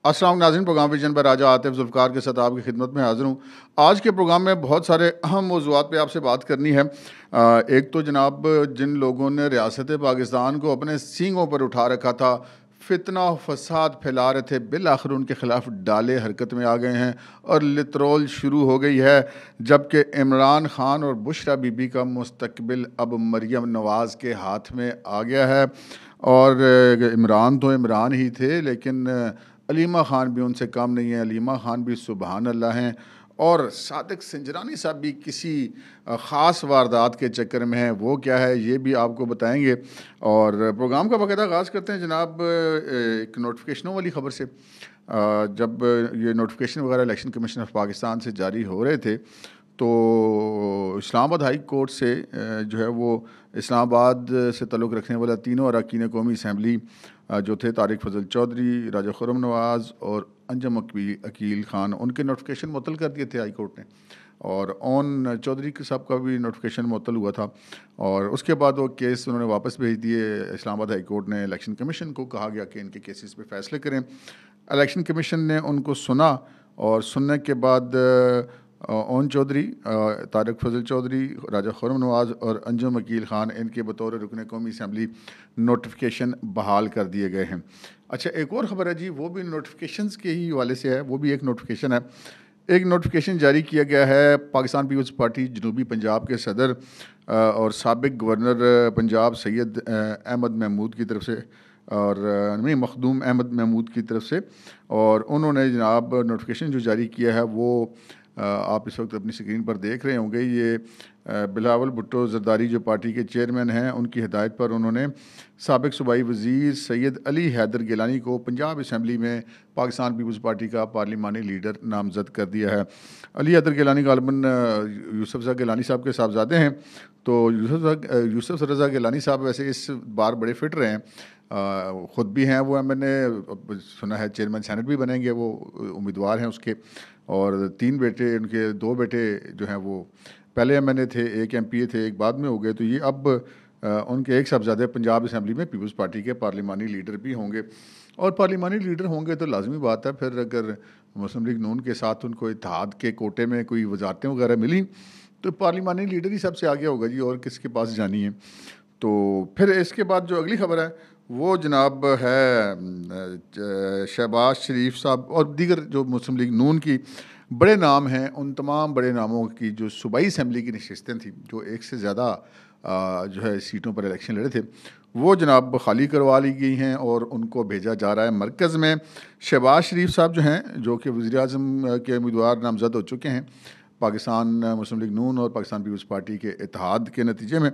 अस्सलाम नाज़रीन, programme vision पर राजा आतिफ जुल्फ़कार के साथ आपकी खिदमत में हाज़िर हूँ। आज के प्रोग्राम में बहुत सारे अहम मौज़ूआत पे आपसे बात करनी है। एक तो जनाब, जिन लोगों ने रियासत पाकिस्तान को अपने सींगों पर उठा रखा था, फितना फसाद फैला रहे थे, बिल आखिर उनके ख़िलाफ़ डाले हरकत में आ गए हैं और लितरोल शुरू हो गई है। जबकि इमरान खान और बुशरा बीबी का मुस्तकबिल अब मरियम नवाज़ के हाथ में आ गया है। और इमरान तो इमरान ही थे, लेकिन अलीमा ख़ान भी उनसे कम नहीं है। अलीमा ख़ान भी सुबहान अल्लाह हैं, और सादिक सिंजरानी साहब भी किसी ख़ास वारदात के चक्कर में हैं। वो क्या है, ये भी आपको बताएंगे। और प्रोग्राम का बाकायदा आगाज़ करते हैं जनाब एक नोटिफिकेशनों वाली ख़बर से। जब ये नोटिफिकेशन वगैरह इलेक्शन कमीशन ऑफ पाकिस्तान से जारी हो रहे थे, तो इस्लामाबाद हाई कोर्ट से जो है वो इस्लामाबाद से ताल्लुक़ रखने वाला तीनों अरकान कौमी असम्बली जो थे, तारिक फजल चौधरी, राजा खुर्रम नवाज़ और अंजम अकील ख़ान, उनके नोटिफिकेशन मुअत्तल कर दिए थे हाई कोर्ट ने। और ओन चौधरी साहब का भी नोटिफिकेशन मुअत्तल हुआ था, और उसके बाद वो केस उन्होंने वापस भेज दिए। इस्लामाबाद हाई कोर्ट ने इलेक्शन कमीशन को कहा गया कि इनके केसेस पे फ़ैसले करें। इलेक्शन कमीशन ने उनको सुना, और सुनने के बाद ओन चौधरी, तारिक फजल चौधरी, राजा खुर्रम नवाज़ और अंजुम अकील ख़ान, इनके बतौर रुकन कौमी असम्बली नोटिफिकेशन बहाल कर दिए गए हैं। अच्छा, एक और ख़बर है जी, वो भी नोटिफिकेशंस के ही हवाले से है। वो भी एक नोटिफिकेशन है। एक नोटिफिकेशन जारी किया गया है पाकिस्तान पीपल्स पार्टी जनूबी पंजाब के सदर और साबिक गवर्नर पंजाब सैयद अहमद महमूद की तरफ से, और नहीं, मखदूम अहमद महमूद की तरफ से। और उन्होंने जनाब नोटिफिकेशन जो जारी किया है वो आप इस वक्त अपनी स्क्रीन पर देख रहे होंगे। ये बिलावल भुट्टो जरदारी जो पार्टी के चेयरमैन हैं, उनकी हिदायत पर उन्होंने साबिक सूबाई वज़ीर सैयद अली हैदर गिलानी को पंजाब असम्बली में पाकिस्तान पीपल्स पार्टी का पार्लिमानी लीडर नामज़द कर दिया है। अली हैदर गिलानी गालिबन यूसुफ रज़ा गिलानी साहब के साहबजादे हैं। तो यूसुफ रज़ा गिलानी साहब वैसे इस बार बड़े फिट रहे हैं, ख़ुद भी हैं वो मैंने सुना है चेयरमैन सेनेट भी बनेंगे, वो उम्मीदवार हैं उसके। और 3 बेटे उनके, 2 बेटे जो हैं वो पहले एमएनए थे, एक एमपीए थे, एक बाद में हो गए। तो ये अब उनके एक साहबजादे पंजाब असम्बली में पीपल्स पार्टी के पार्लिमानी लीडर भी होंगे। और पार्लिमानी लीडर होंगे तो लाजमी बात है, फिर अगर मुस्लिम लीग नून के साथ उनको इत्तेहाद के कोटे में कोई वजारतें वगैरह मिली तो पार्लिमानी लीडर ही सबसे आगे होगा जी, और किसके पास जानी है। तो फिर इसके बाद जो अगली ख़बर है वो जनाब है शहबाज शरीफ साहब और दीगर जो मुस्लिम लीग नून की बड़े नाम हैं, उन तमाम बड़े नामों की जो सूबाई असम्बली की नशस्तें थी, जो एक से ज़्यादा जो है सीटों पर इलेक्शन लड़े थे, वो जनाब खाली करवा ली गई हैं और उनको भेजा जा रहा है मरकज़ में। शहबाज शरीफ साहब जो हैं, जो कि वज़ीर आज़म के उम्मीदवार नामज़द हो चुके हैं पाकिस्तान मुस्लिम लीग नून और पाकिस्तान पीपल्स पार्टी के इत्तेहाद के नतीजे में,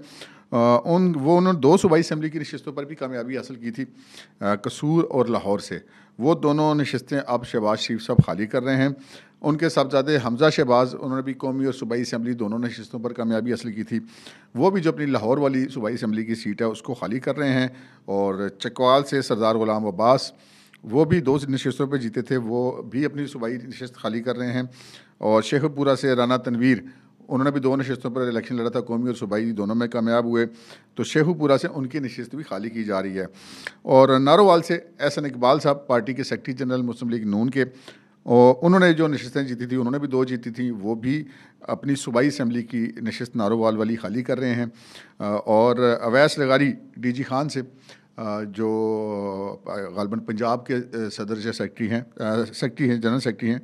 उन्होंने 2 सूबाई असम्बली की नशस्तों पर भी कामयाबी हासिल की थी, कसूर और लाहौर से। वो दोनों नशस्तें अब शहबाज शरीफ साहब खाली कर रहे हैं। उनके साहबजादे हमज़ा शहबाज, उन्होंने भी कौमी और सूबाई असम्बली दोनों नशस्तों पर कामयाबी हासिल की थी। वो भी जो अपनी लाहौर वाली सूबाई असम्बली की सीट है उसको खाली कर रहे हैं। और चकवाल से सरदार ग़ुलाम अब्बास, वो भी 2 नशस्तों पर जीते थे, वो भी अपनी सूबाई नशस्त खाली कर रहे हैं। और शेखपुरा से राना तनवीर, उन्होंने भी 2 नशस्तों पर इलेक्शन लड़ा था, कौमी और सूबाई दोनों में कामयाब हुए। तो शेखुपुरा से उनकी नशस्त भी खाली की जा रही है। और नारोवाल से एहसन इकबाल साहब, पार्टी के सेक्रेटरी जनरल मुस्लिम लीग नून के, और उन्होंने जो नशस्तें जीती थी, उन्होंने भी 2 जीती थी, वो भी अपनी सूबाई असम्बली की नशस्त नारोवाल वाली खाली कर रहे हैं। और अवैस लगारी डीजी खान से, जो गालिबन पंजाब के सदर या सेक्रेटरी हैं, जनरल सेक्रेटरी हैं,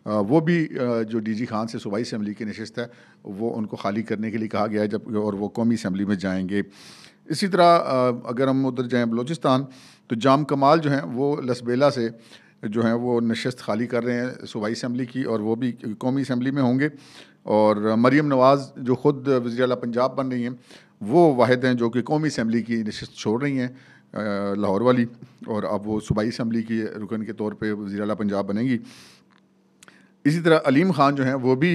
वो भी जो डीजी खान से सूबाई असम्बली की नशस्त है वो उनको खाली करने के लिए कहा गया है, जब और वो कौमी असम्बली में जाएंगे। इसी तरह अगर हम उधर जाएँ बलूचिस्तान, तो जाम कमाल जो हैं वो लसबेला से जो हैं वो नशस्त खाली कर रहे हैं सूबाई असम्बली की, और वो भी कौमी असम्बली में होंगे। और मरियम नवाज़ जो ख़ुद वज़ीर आला पंजाब बन रही हैं, वो वाहिद हैं जो कि कौमी असम्बली की नशस्त छोड़ रही हैं, लाहौर वाली, और अब वो सूबाई असम्बली की रुकन के तौर पर वज़ीर आला पंजाब बनेंगी। इसी तरह अलीम ख़ान जो हैं वो भी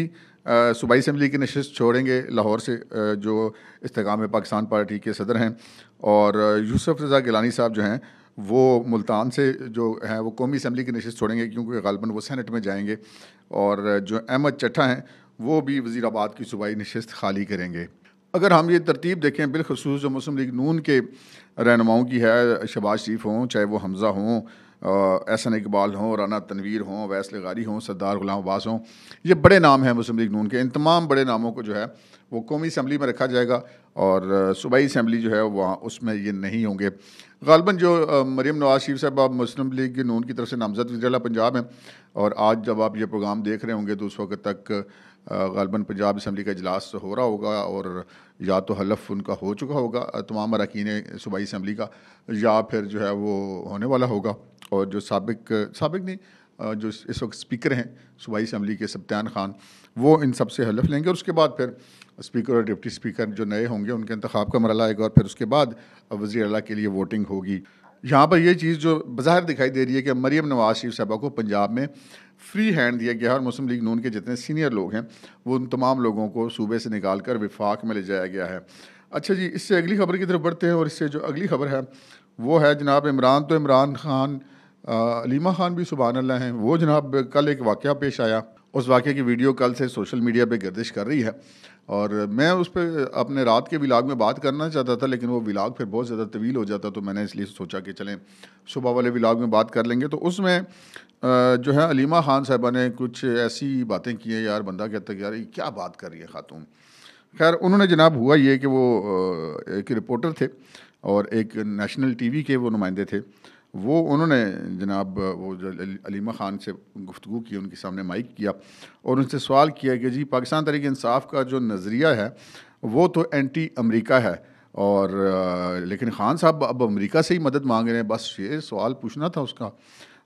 सूबाई असम्बली की नशस्त छोड़ेंगे लाहौर से, जो इस्तेकाम पाकिस्तान पार्टी के सदर हैं। और यूसुफ रज़ा गिलानी साहब जो हैं वो मुल्तान से जो हैं वो कौमी असम्बली की नशस्त छोड़ेंगे, क्योंकि गालिबन वो सेनेट में जाएंगे। और जो अहमद चट्टा हैं वो भी वज़ीराबाद की सूबाई नशस्त खाली करेंगे। अगर हम ये तरतीब देखें, बिलखसूस जो मुस्लिम लीग नून के रहनुमाओं की है, शहबाज शरीफ हों, चाहे वो हमज़ा हों, एहसन इकबाल हों, राना तनवीर हों, अवैस लगारी हों, सरदार गुलाम अब्बास हों, ये बड़े नाम हैं मुस्लिम लीग नून के। इन तमाम बड़े नामों को जो है वो कौमी असम्बली में रखा जाएगा और सूबाई असम्बली जो है वहाँ उसमें ये नहीं होंगे। ग़ालिबन जो मरीम नवाज़ शरीफ साहब आप मुस्लिम लीग नून की तरफ से नामज़द वज़ीर-ए-आला पंजाब हैं और आज जब आप ये प्रोग्राम देख रहे होंगे तो उस वक्त तक ग़ालिबन पंजाब असम्बली का इजलास हो रहा होगा और या तो हलफ उनका हो चुका होगा तमाम अरकान सूबाई असम्बली का, या फिर जो है वो होने वाला होगा। और जो साबिक नहीं जो इस वक्त स्पीकर हैं सूबाई असम्बली के सब्तान खान, वो इन सब से हलफ लेंगे और उसके बाद फिर स्पीकर और डिप्टी स्पीकर जो नए होंगे उनके इंतखाब का मरहला आएगा और फिर उसके बाद वज़ीर आला के लिए वोटिंग होगी। यहाँ पर ये चीज़ जो बज़ाहिर दिखाई दे रही है कि मरीम नवाज़ शरीफ साहबा को पंजाब में फ्री हैंड दिया गया है और मुस्लिम लीग नून के जितने सीनियर लोग हैं वो उन तमाम लोगों को सूबे से निकाल कर विफाक में ले जाया गया है। अच्छा जी, इससे अगली खबर की तरफ बढ़ते हैं और इससे जो अगली खबर है वो है जनाब इमरान खान, अलीमा खान भी सुभान अल्लाह हैं। वो जनाब कल एक वाक़या पेश आया, उस वाक़े की वीडियो कल से सोशल मीडिया पे गर्दिश कर रही है और मैं उस पर अपने रात के व्लॉग में बात करना चाहता था लेकिन वो व्लॉग फिर बहुत ज़्यादा तवील हो जाता, तो मैंने इसलिए सोचा कि चलें सुबह वाले व्लॉग में बात कर लेंगे। तो उसमें जो है अलीमा खान साहिबा ने कुछ ऐसी बातें की हैं, यार बंदा कहता है कि यार ये क्या बात कर रही है खातून। खैर उन्होंने जनाब हुआ ये कि वो एक रिपोर्टर थे और एक नेशनल टीवी के वो नुमाइंदे थे। वो उन्होंने जनाब वो जो अलीमा खान से गुफ्तगू की, उनके सामने माइक किया और उनसे सवाल किया कि जी पाकिस्तान तहरीक इंसाफ का जो नज़रिया है वो तो एंटी अमेरिका है और लेकिन खान साहब अब अमेरिका से ही मदद मांग रहे हैं, बस ये सवाल पूछना था उसका।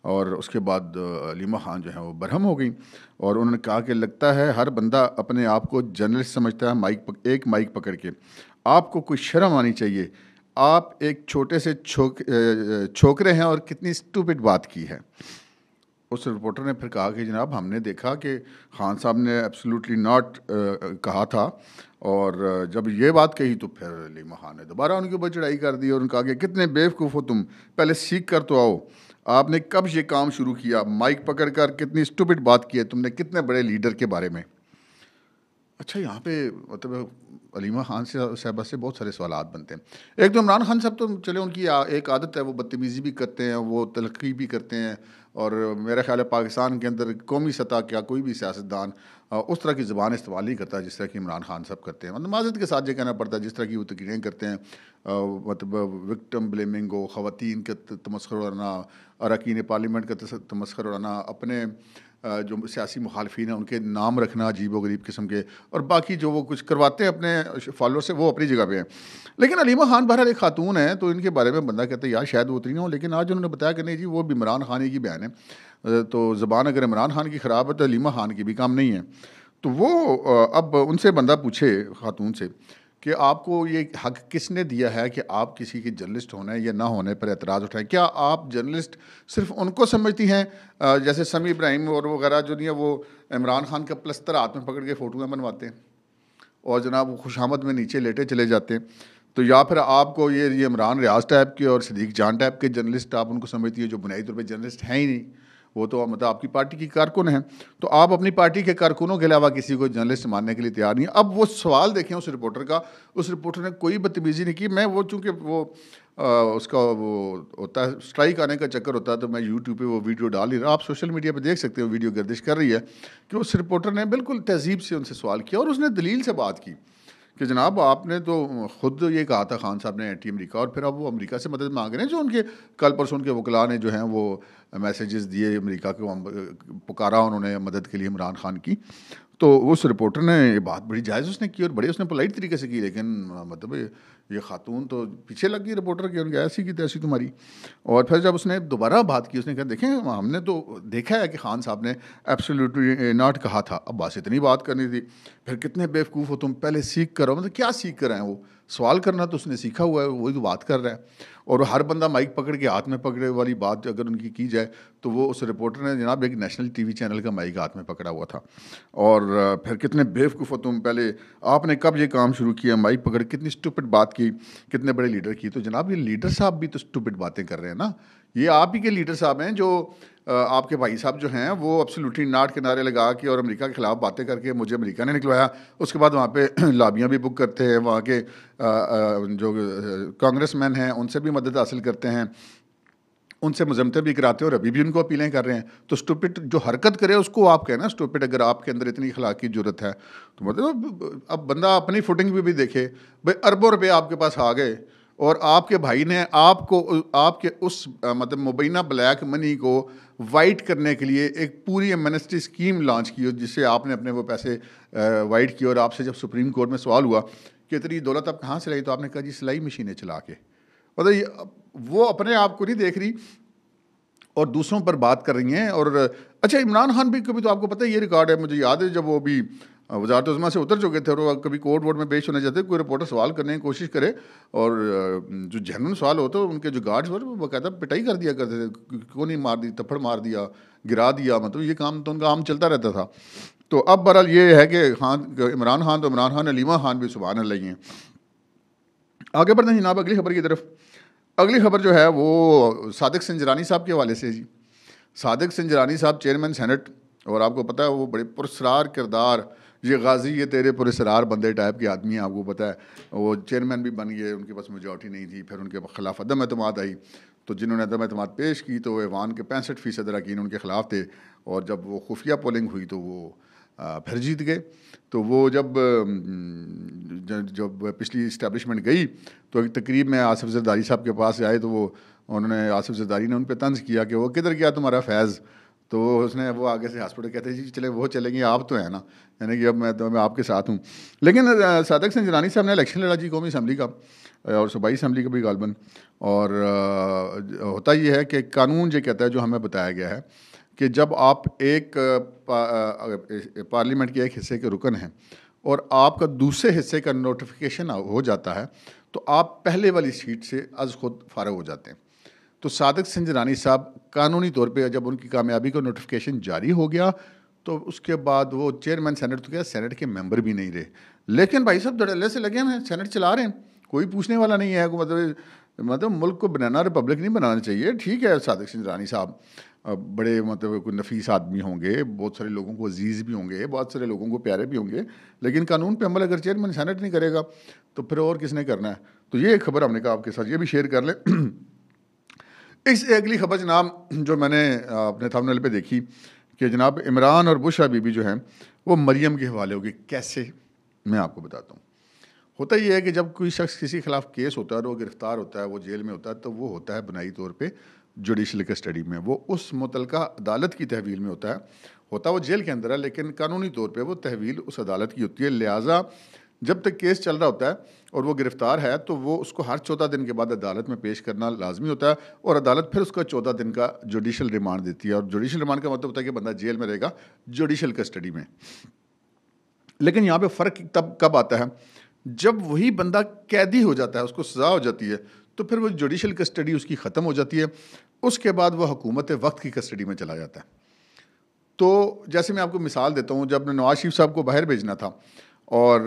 और उसके बाद अलीमा खान जो है वो बरहम हो गई और उन्होंने कहा कि लगता है हर बंदा अपने आप को जर्नलिस्ट समझता है, एक माइक पकड़ के। आपको कोई शर्म आनी चाहिए, आप एक छोटे से छोकरे हैं और कितनी स्टूपिड बात की है। उस रिपोर्टर ने फिर कहा कि जनाब हमने देखा कि खान साहब ने एब्सोल्युटली नॉट कहा था और जब ये बात कही तो फिर अलीमा खान ने दोबारा उनके ऊपर चढ़ाई कर दी और उन्होंने कहा कि कितने बेवकूफ़ हो तुम, पहले सीख कर तो आओ, आपने कब ये काम शुरू किया, माइक पकड़ कर कितनी स्टूपिड बात की है तुमने कितने बड़े लीडर के बारे में। अच्छा, यहाँ पे मतलब अलीमा खान से साहबा से बहुत सारे सवालात बनते हैं। एक तो इमरान खान साहब तो चले उनकी एक आदत है, वो बदतमीज़ी भी करते हैं, वो तलखी भी करते हैं और मेरा ख्याल है पाकिस्तान के अंदर कौमी सतह क्या कोई भी सियासतदान उस तरह की ज़बान इस्तेमाल नहीं करता जिस तरह की इमरान खान साहब करते हैं। मतलब माज़रत के साथ ये कहना पड़ता है जिस तरह की वो तकरीरें करते हैं, मतलब विक्टिम ब्लेमिंग हो, ख़वातीन का तमस्खुर उड़ाना, अरकान पार्लियामेंट का तमस्खुर उड़ाना, अपने जो सियासी मुखालफिन हैं उनके नाम रखना अजीब व गरीब किस्म के, और बाकी जो वो कुछ करवाते हैं अपने फॉलोअर से वो अपनी जगह पे हैं। लेकिन अलीमा खान बहरहाल एक खातून है तो इनके बारे में बंदा कहता है यार शायद वो उतरी ना हो, लेकिन आज उन्होंने बताया कि नहीं जी वो भी इमरान खान ही की बहन है। तो ज़बान अगर इमरान खान की ख़राब है तो अलीमा खान की भी काम नहीं है। तो वो अब उनसे बंदा पूछे खातून से कि आपको ये हक किसने दिया है कि आप किसी के जर्नलिस्ट होने या ना होने पर एतराज़ उठाएं? क्या आप जर्नलिस्ट सिर्फ उनको समझती हैं जैसे समी इब्राहिम और वगैरह जो नहीं है वो इमरान खान का प्लस्तर हाथ में पकड़ के फ़ोटोएँ बनवाते हैं और जनाब वो खुशामद में नीचे लेटे चले जाते हैं? तो या फिर आपको ये इमरान रियाज टाइप के और सदीक जान टाइप के जर्नलिस्ट आप उनको समझती है जो बुनियादी तौर पर जर्नलिस्ट हैं ही नहीं, वो तो मतलब आपकी पार्टी की कारकुन हैं, तो आप अपनी पार्टी के कारकुनों के अलावा किसी को जर्नलिस्ट मानने के लिए तैयार नहीं है। अब वो सवाल देखें उस रिपोर्टर का, उस रिपोर्टर ने कोई बदतमीज़ी नहीं की। मैं वो चूँकि वो उसका वो होता है स्ट्राइक आने का चक्कर होता है तो मैं यूट्यूब पे वो वीडियो डाल ही रहा, आप सोशल मीडिया पे देख सकते हो, वीडियो गर्दिश कर रही है कि उस रिपोर्टर ने बिल्कुल तहज़ीब से उनसे सवाल किया और उसने दलील से बात की कि जनाब आपने तो खुद ये कहा था खान साहब ने एंटी अमेरिका, और फिर अब वो अमेरिका से मदद मांग रहे हैं जो उनके कल परसों उनके वकला ने जो हैं वो मैसेजेस दिए अमेरिका को, पुकारा उन्होंने मदद के लिए इमरान खान की। तो उस रिपोर्टर ने ये बात बड़ी जायज़ उसने की और बड़े उसने पोलाइट तरीके से की, लेकिन मतलब ये खातून तो पीछे लग गई रिपोर्टर की, उनकी ऐसी की तैसी तुम्हारी। और फिर जब उसने दोबारा बात की उसने कहा देखें हमने तो देखा है कि खान साहब ने एब्सोल्युटली नॉट कहा था, अब बस इतनी बात करनी थी, फिर कितने बेवकूफ़ हो तुम, पहले सीख करो। मतलब क्या सीख कर आए वो, सवाल करना तो उसने सीखा हुआ है, वही तो बात कर रहा है। और हर बंदा माइक पकड़ के हाथ में पकड़े वाली बात अगर उनकी की जाए तो वो उस रिपोर्टर ने जनाब एक नेशनल टीवी चैनल का माइक हाथ में पकड़ा हुआ था। और फिर कितने बेवकूफ़ हो तुम, पहले आपने कब ये काम शुरू किया, माइक पकड़ कितनी स्टूपिड बात की, कितने बड़े लीडर की। तो जनाब ये लीडर साहब भी तो स्टूपिड बातें कर रहे हैं ना, ये आप ही के लीडर साहब हैं जो आपके भाई साहब जो हैं वो एब्सोल्युटली नॉट के नारे लगा के और अमेरिका के ख़िलाफ़ बातें करके मुझे अमेरिका ने निकलवाया, उसके बाद वहाँ पे लाबियाँ भी बुक करते हैं, वहाँ के जो कांग्रेसमैन हैं उनसे भी मदद हासिल करते हैं उनसे मज़म्मतें भी कराते हैं और अभी भी उनको अपीलें कर रहे हैं। तो स्टूपिड जो हरकत करे उसको आप कहें ना स्टूपिड, अगर आपके अंदर इतनी अखलाक की ज़रूरत है तो मतलब अब बंदा अपनी फुटिंग भी देखे। भाई अरबों रुपए आपके पास आ गए और आपके भाई ने आपको आपके उस मतलब मुबैना ब्लैक मनी को वाइट करने के लिए एक पूरी एमनेस्टी स्कीम लॉन्च की, जिससे आपने अपने वो पैसे वाइट किए। और आपसे जब सुप्रीम कोर्ट में सवाल हुआ कि इतनी दौलत आप कहाँ से लाई, तो आपने कहा जी सिलाई मशीनें चला के। मतलब वो अपने आप को नहीं देख रही और दूसरों पर बात कर रही हैं। और अच्छा, इमरान खान भी कभी, तो आपको पता है ये रिकॉर्ड है, मुझे याद है जब वो भी वजारत उज़्मा से उतर चुके थे और वो कभी कोर्ट वोर्ट में पेश होने जाते, कोई रिपोर्टर सवाल करने की कोशिश करे और जो जेन्युइन सवाल होते उनके जो गार्ड्स थे वो कहता पिटाई कर दिया करते थे, क्यों नहीं मार दी, थप्पड़ मार दिया, गिरा दिया, मतलब ये काम तो उनका आम चलता रहता था। तो अब बहरहाल ये है कि इमरान खान तो इमरान खान, अलीमा खान भी सुभान अल्लाह ही हैं। आगे बढ़ते हैं जनाब अगली खबर की तरफ। अगली खबर जो है वो सादिक संजरानी साहब के हवाले से जी। सादिक संजरानी साहब चेयरमैन सेनेट, और आपको पता है वो बड़े पुरस्रार किरदार, ये गाजी ये तेरे पुरस्रार बंदे टाइप के आदमी हैं, आपको पता है। वो चेयरमैन भी बन गए, उनके पास मेजॉरिटी नहीं थी, फिर उनके खिलाफ अदम एतमाद आई, तो जिन्होंने अदम एतमाद पेश की तो ऐवान के 65% अरकान उनके खिलाफ थे, और जब वो खुफिया पोलिंग हुई तो वो फिर जीत गए। तो वो जब पिछली इस्टेब्लिशमेंट गई तो एक तकरीब में आसिफ जरदारी साहब के पास आए, तो वो उन्होंने आसिफ जरदारी ने उन पर तंज किया कि वो किधर गया तुम्हारा फैज़। तो उसने वो आगे से हॉस्पिटल कहते जी चले वो चलेंगे, आप तो हैं ना, यानी कि अब मैं आपके साथ हूँ। लेकिन सादिक संजरानी साहब ने इलेक्शन लड़ा जी कौमी असम्बली का और सूबाई असम्बली का भी गालबन। और होता ये है कि कानून ये कहता है, जो हमें बताया गया है, कि जब आप एक पार्लियामेंट के एक हिस्से के रुकन हैं और आपका दूसरे हिस्से का नोटिफिकेशन हो जाता है तो आप पहले वाली सीट से अज खुद फारग हो जाते हैं। तो सादिक संजरानी साहब कानूनी तौर पे जब उनकी कामयाबी का नोटिफिकेशन जारी हो गया तो उसके बाद वो चेयरमैन सेनेट तो क्या, सेनेट के मेंबर भी नहीं रहे। लेकिन भाई साहब धड़ल्ले से लगे हैं, सेनेट चला रहे हैं, कोई पूछने वाला नहीं है। मतलब मुल्क को बनाना रिपब्लिक नहीं बनाना चाहिए। ठीक है, सादिक संजरानी साहब बड़े मतलब कोई नफीस आदमी होंगे, बहुत सारे लोगों को अजीज़ भी होंगे, बहुत सारे लोगों को प्यारे भी होंगे, लेकिन कानून पे अमल अगर चेयरमैन सेनेट नहीं करेगा तो फिर और किसने करना है। तो ये एक खबर हमने कहा आपके साथ ये भी शेयर कर लें। इस अगली खबर जनाब जो मैंने अपने थंबनेल पे देखी कि जनाब इमरान और बुशरा बीबी जो हैं वो मरियम के हवाले होगी। कैसे, मैं आपको बताता हूँ। होता ये है कि जब कोई शख्स किसी के खिलाफ केस होता है और वो गिरफ्तार होता है, वो जेल में होता है, तो वो होता है बुनियादी तौर पे जुडिशल कस्टडी में, वो उस मुतलका अदालत की तहवील में होता वो जेल के अंदर है, लेकिन कानूनी तौर पे वो तहवील उस अदालत की होती है। लिहाजा जब तक केस चल रहा होता है और वो गिरफ्तार है तो वो उसको हर 14 दिन के बाद अदालत में पेश करना लाजमी होता है, और अदालत फिर उसका 14 दिन का जुडिशल रिमांड देती है। और जुडिशल रिमांड का मतलब होता है कि बंदा जेल में रहेगा जुडिशल कस्टडी में। लेकिन यहाँ पे फ़र्क तब कब आता है, जब वही बंदा कैदी हो जाता है, उसको सज़ा हो जाती है, तो फिर वो जुडिशल कस्टडी उसकी ख़त्म हो जाती है। उसके बाद वो हुकूमत वक्त की कस्टडी में चला जाता है। तो जैसे मैं आपको मिसाल देता हूँ, जब नवाज शरीफ साहब को बाहर भेजना था और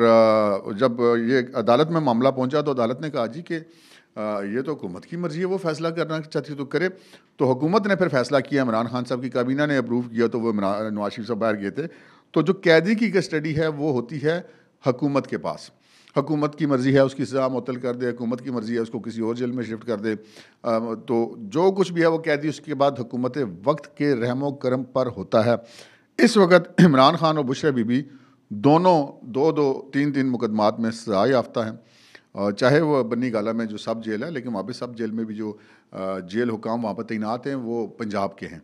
जब ये अदालत में मामला पहुँचा तो अदालत ने कहा जी कि ये तो हुकूमत की मर्ज़ी है, वो फ़ैसला करना चाहती तो करे। तो हुकूमत ने फिर फ़ैसला किया, इमरान खान साहब की काबीना ने अप्रूव किया, तो वो नवाज शरीफ साहब बाहर गए थे। तो जो कैदी की कस्टडी है वो होती है हुकूमत के पास। हुकूमत की मर्ज़ी है उसकी सज़ा मुअत्तल कर दे, हुकूमत की मर्ज़ी है उसको किसी और जेल में शिफ्ट कर दे। तो जो कुछ भी है वो कैदी उसके बाद हुकूमत वक्त के रहमो करम पर होता है। इस वक्त इमरान खान और बुशरा बीबी दोनों 2-2, 3-3 मुकदमात में सज़ा याफ्ता हैं। चाहे वो बन्नी गाला में जो सब जेल है, लेकिन वहाँ पे सब जेल में भी जो जेल हुकाम वहाँ पर तैनात हैं वो पंजाब के हैं।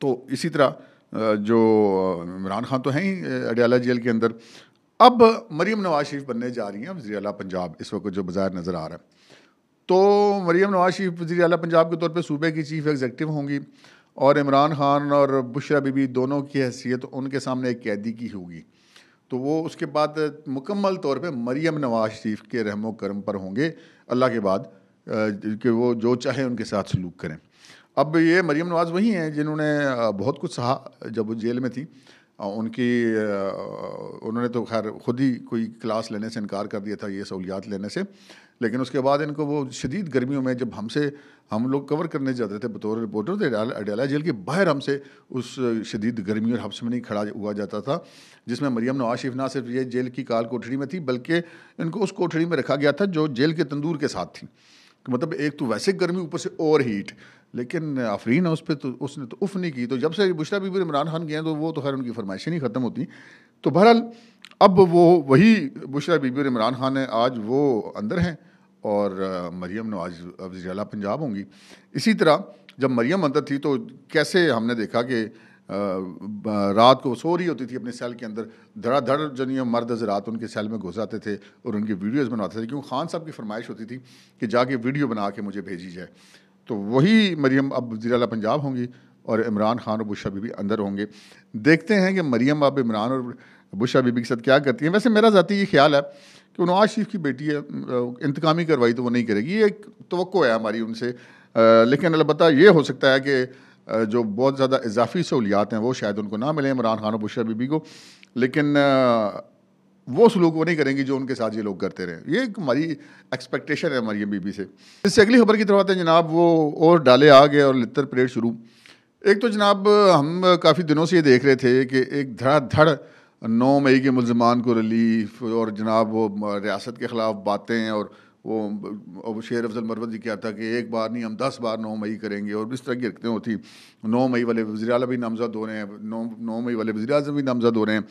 तो इसी तरह जो इमरान खान तो हैं ही अडयाला जेल के अंदर। अब मरीम नवाज शरीफ बनने जा रही हैं वज़ीर आला पंजाब, इस वक्त जो बाज़ार नज़र आ रहा है। तो मरीम नवाज शरीफ वज़ीर आला पंजाब के तौर पे सूबे की चीफ़ एग्जीक्यूटिव होंगी, और इमरान खान और बुशरा बीबी दोनों की हैसियत उनके सामने एक कैदी की होगी। तो वो उसके बाद मुकम्मल तौर पे मरीम नवाज शरीफ के रहमो करम पर होंगे अल्लाह के बाद, कि वो जो चाहे उनके साथ सलूक करें। अब ये मरीम नवाज़ वही हैं जिन्होंने बहुत कुछ सहा जब वो जेल में थी। उन्होंने तो खैर ख़ुद ही कोई क्लास लेने से इनकार कर दिया था, ये सहूलियात लेने से। लेकिन उसके बाद इनको वो शदीद गर्मियों में जब हम लोग कवर करने जाते थे बतौर रिपोर्टर, तो अडयाला जेल के बाहर हमसे उस शदीद गर्मी और हब्स में नहीं खड़ा हुआ जाता था, जिसमें मरीम नवाज शरीफ ना सिर्फ ये जेल की काल कोठरी में थी, बल्कि इनको उस कोठरी में रखा गया था जो जेल के तंदूर के साथ थी। कि मतलब एक तो वैसे गर्मी ऊपर से और हीट, लेकिन आफरीन है उस पर, तो उसने तो उफ़ नहीं की। तो जब से बुशरा बीबी और इमरान खान गए हैं तो वो तो खैर उनकी फरमाइशें नहीं ख़त्म होती। तो बहरहाल अब वो वही बुशरा बीबी और इमरान खान है, आज वो अंदर हैं और मरियम नवाज अब वज़ीर आला पंजाब होंगी। इसी तरह जब मरियम अंदर थी तो कैसे हमने देखा कि रात को सो रही होती थी अपने सेल के अंदर, धड़ाधड़ जनिए मर्द हज़रात उनके सेल में घुस आते थे और उनकी वीडियोज़ बनवाते थे, क्योंकि खान साहब की फरमाइश होती थी कि जाके वीडियो बना के मुझे भेजी जाए। तो वही मरियम अब वज़ीर आला पंजाब होंगी और इमरान खान और बुशरा बीबी अंदर होंगे। देखते हैं कि मरियम अब इमरान और बुशरा बीबी के साथ क्या करती हैं। वैसे मेरा ज़ाती ये ख्याल है कि नवाज शरीफ की बेटी है, इंतकामी कार्रवाई तो वो नहीं करेगी, ये एक तवक्को है हमारी उनसे। लेकिन अलबत्ता ये हो सकता है कि जो बहुत ज़्यादा इजाफी सहूलियात हैं वो शायद उनको ना मिलें इमरान खान और बुशरा बीबी को, लेकिन वो सलूक वो नहीं करेंगी जो उनके साथ ये लोग करते रहे। ये एक हमारी एक्सपेक्टेशन है मरियम बीबी से। इससे अगली खबर की तरफ आते हैं जनाब, वो और डाले आ गए और लित्तर परेड शुरू। एक तो जनाब हम काफ़ी दिनों से ये देख रहे थे कि एक धड़ाधड़ 9 मई के मुलजमान को रिलीफ और जनाब वो रियासत के ख़िलाफ़ बातें, और वो शेर अफजल मरवत जी क्या था कि एक बार नहीं हम 10 बार 9 मई करेंगे, और इस तरह की हरकतें होती। 9 मई वाले वज़ीर आला भी नामज़द हो रहे हैं, 9 मई वाले वज़ीर आज़म भी नामज़द हो रहे हैं,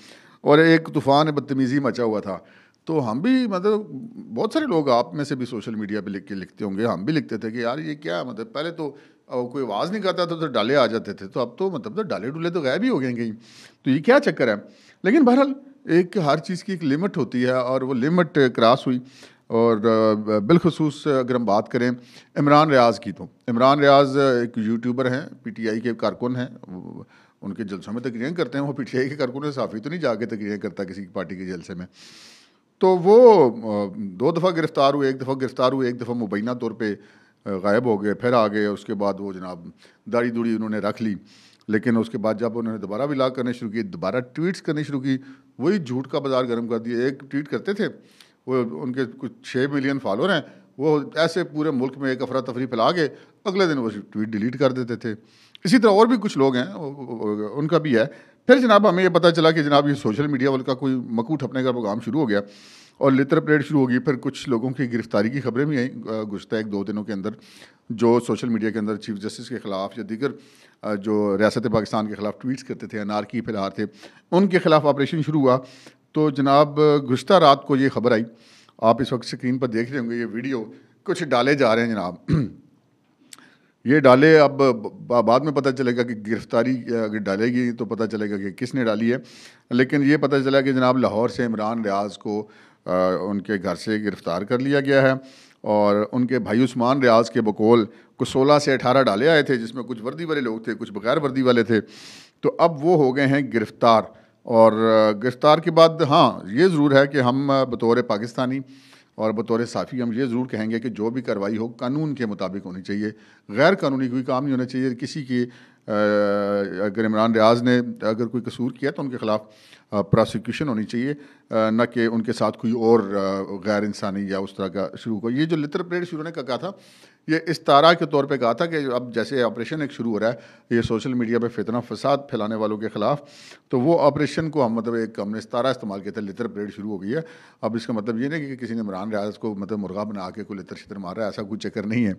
और एक तूफ़ान बदतमीज़ी मचा हुआ था। तो हम भी मतलब बहुत सारे लोग आप में से भी सोशल मीडिया पे लिखते होंगे, हम भी लिखते थे कि यार ये क्या, मतलब पहले तो कोई आवाज़ नहीं करता था तो डाले आ जाते थे, तो अब तो मतलब तो डाले डुले तो गायब ही हो गए कहीं। तो ये क्या चक्कर है। लेकिन बहरहाल एक हर चीज़ की एक लिमिट होती है और वो लिमिट क्रॉस हुई। और बिलखसूस अगर हम बात करें इमरान रियाज़ की, तो इमरान रियाज़ एक यूट्यूबर हैं, पीटीआई के कारकुन हैं, उनके जलसों में तकरीरें करते हैं। वो पीटीआई के कारकुन है, साफ़ी तो नहीं जाके तकरीरें करता किसी पार्टी के जलसे में। तो वो 2 दफ़ा गिरफ़्तार हुए, एक दफ़ा गिरफ़्तार हुए, एक दफ़ा मुबैना तौर पे गायब हो गए, फिर आ गए। उसके बाद वो जनाब दाढ़ी दूढ़ी उन्होंने रख ली, लेकिन उसके बाद जब उन्होंने दोबारा व्लॉग करने शुरू किए, दोबारा ट्वीट्स करनी शुरू की, वही झूठ का बाज़ार गर्म कर दिया। एक ट्वीट करते थे, वो उनके कुछ 6 मिलियन फॉलोअर हैं, वो ऐसे पूरे मुल्क में एक अफरा तफरी फैला के अगले दिन वो ट्वीट डिलीट कर देते थे। इसी तरह और भी कुछ लोग हैं, उनका भी है। फिर जनाब हमें ये पता चला कि जनाब ये सोशल मीडिया वाले का कोई मकू ठपने का प्रोग्राम शुरू हो गया और लिटर परेड शुरू होगी। फिर कुछ लोगों की गिरफ्तारी की खबरें भी आई गुज़श्ता 1-2 दिनों के अंदर, जो सोशल मीडिया के अंदर चीफ जस्टिस के ख़िलाफ़ या दीगर जो रियासत पाकिस्तान के ख़िलाफ़ ट्वीट्स करते थे, अनारकी फैला थे, उनके ख़िलाफ़ ऑपरेशन शुरू हुआ। तो जनाब गुज़श्ता रात को ये खबर आई, आप इस वक्त स्क्रीन पर देख रहे होंगे, ये वीडियो कुछ डाले जा रहे हैं जनाब। ये डाले अब बाद में पता चलेगा कि गिरफ्तारी अगर डालेगी तो पता चलेगा कि किसने डाली है। लेकिन ये पता चला कि जनाब लाहौर से इमरान रियाज़ को उनके घर से गिरफ़्तार कर लिया गया है और उनके भाई उस्मान रियाज़ के बकौल कुछ 16 से 18 डाले आए थे, जिसमें कुछ वर्दी वाले लोग थे, कुछ बगैर वर्दी वाले थे। तो अब वो हो गए हैं गिरफ़्तार। और गिरफ़्तार के बाद हाँ, ये ज़रूर है कि हम बतौर पाकिस्तानी और बतौर साफ़ी हम ये ज़रूर कहेंगे कि जो भी कार्रवाई हो कानून के मुताबिक होनी चाहिए, गैर कानूनी कोई काम नहीं होना चाहिए। किसी की अगर इमरान रियाज़ ने अगर कोई कसूर किया तो उनके ख़िलाफ़ प्रोसिक्यूशन होनी चाहिए, न कि उनके साथ कोई और गैर इंसानी या उस तरह का शुरू को। ये जो लिटर परेड शुरू होने का कहा था, ये इस तारा के तौर पे कहा था कि अब जैसे ऑपरेशन एक शुरू हो रहा है, ये सोशल मीडिया पे फितना फसाद फैलाने वालों के ख़िलाफ़, तो वो ऑपरेशन को हम मतलब एक हमने इस्तारा इस्तेमाल किया था, लिटर परेड शुरू हो गई है। अब इसका मतलब ये नहीं कि किसी ने इमरान रियाज़ को मतलब मुर्गा बना के कोई लितर शितर मारा है, ऐसा कुछ चक्कर नहीं है।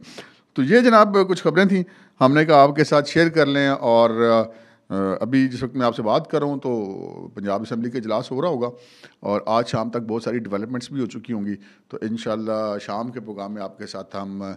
तो ये जनाब कुछ खबरें थी, हमने कहा आपके साथ शेयर कर लें। और अभी जिस वक्त मैं आपसे बात कर रहा हूँ तो पंजाब असम्बली का इजलास हो रहा होगा और आज शाम तक बहुत सारी डेवलपमेंट्स भी हो चुकी होंगी। तो इंशाल्लाह शाम के प्रोग्राम में आपके साथ हम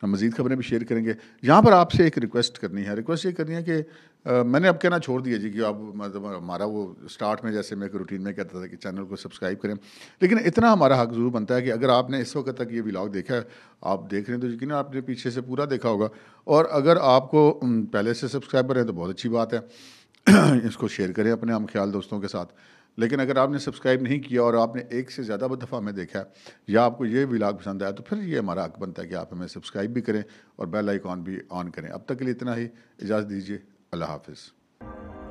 मज़ीद खबरें भी शेयर करेंगे। यहाँ पर आपसे एक रिक्वेस्ट करनी है, रिक्वेस्ट ये करनी है कि मैंने अब कहना छोड़ दिया जी कि आप मतलब हमारा वो स्टार्ट में जैसे मैं एक रूटीन में कहता था कि चैनल को सब्सक्राइब करें, लेकिन इतना हमारा हक ज़रूर बनता है कि अगर आपने इस वक्त तक ये व्लॉग देखा है, आप देख रहे हैं तो यकीन आपने पीछे से पूरा देखा होगा। और अगर आपको पहले से सब्सक्राइबर हैं तो बहुत अच्छी बात है, इसको शेयर करें अपने हम ख्याल दोस्तों के साथ। लेकिन अगर आपने सब्सक्राइब नहीं किया और आपने एक से ज़्यादा दफ़ा हमें देखा है या आपको ये व्लॉग पसंद आया, तो फिर ये हमारा हक बनता है कि आप हमें सब्सक्राइब भी करें और बेल आइकॉन भी ऑन करें। अब तक के लिए इतना ही, इजाज़त दीजिए, अल्लाह हाफ़िज़।